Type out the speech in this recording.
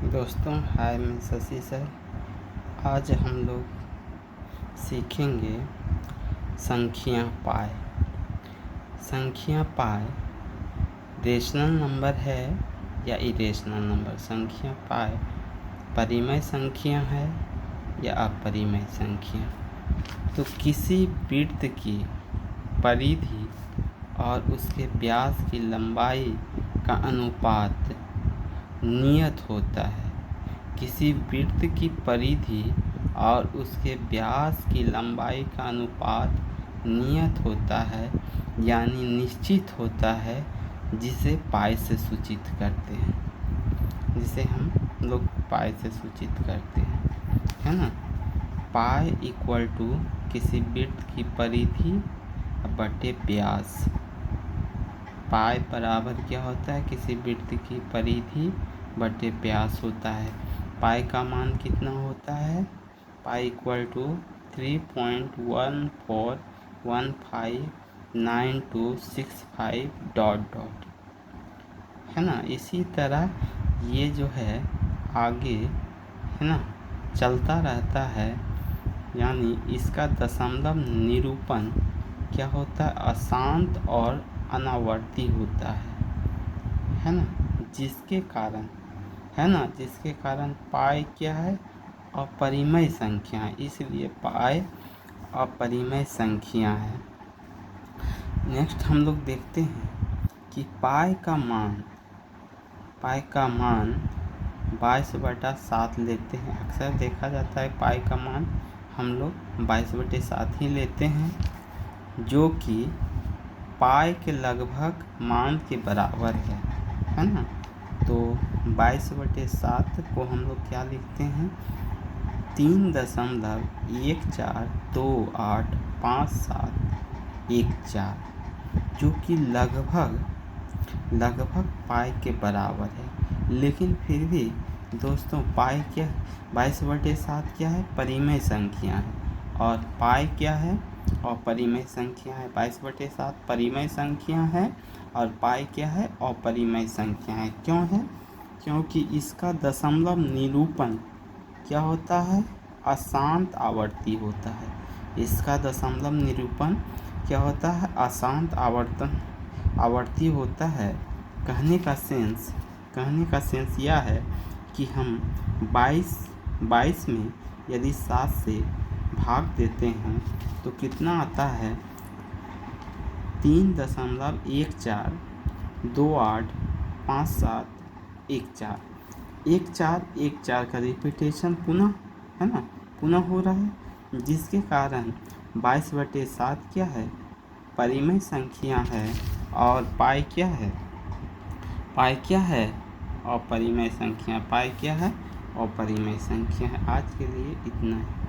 दोस्तों हाय, मैं शशि सर। आज हम लोग सीखेंगे संख्या पाई। संख्या पाई रेशनल नंबर है या इरेशनल नंबर। संख्या पाई परिमेय संख्या है या अपरिमेय संख्या। तो किसी वृत्त की परिधि और उसके व्यास की लंबाई का अनुपात नियत होता है। किसी वृत्त की परिधि और उसके व्यास की लंबाई का अनुपात नियत होता है, यानी निश्चित होता है, जिसे पाई से सूचित करते हैं। जिसे हम लोग पाई से सूचित करते हैं, है ना। पाई इक्वल टू किसी वृत्त की परिधि बटे व्यास। पाई बराबर क्या होता है? किसी वृत्त की परिधि बटे व्यास होता है। पाई का मान कितना होता है? पाई इक्वल टू 3.14159265 ... है ना। इसी तरह ये जो है आगे, है ना, चलता रहता है। यानी इसका दशमलव निरूपण क्या होता है? अशांत और अनावर्ती होता है ना। जिसके कारण पाई क्या है? अपरिमेय संख्या है। इसलिए पाई अपरिमेय संख्या है। नेक्स्ट हम लोग देखते हैं कि पाई का मान 22/7 लेते हैं। अक्सर देखा जाता है पाई का मान हम लोग 22/7 ही लेते हैं, जो कि पाई के लगभग मान के बराबर है ना। तो 22/7 को हम लोग क्या लिखते हैं? 3.14285714, जो कि लगभग पाई के बराबर है। लेकिन फिर भी दोस्तों पाई क्या 22/7 क्या है? परिमेय संख्या है। और पाई क्या है? अपरिमेय संख्या है। 22/7 परिमेय संख्या है और पाई क्या है? अपरिमेय संख्या है। क्यों है? क्योंकि इसका दशमलव निरूपण क्या होता है? अशांत आवर्ती होता है। इसका दशमलव निरूपण क्या होता है? अशांत आवर्ती होता है। कहने का सेंस यह है कि हम 22 में यदि 7 से भाग देते हैं तो कितना आता है? 3.14285714 का रिपीटेशन पुनः हो रहा है, जिसके कारण 22/7 क्या है? परिमेय संख्या है। और पाई क्या है? अपरिमेय संख्या। पाई क्या है? अपरिमेय संख्या है। आज के लिए इतना है।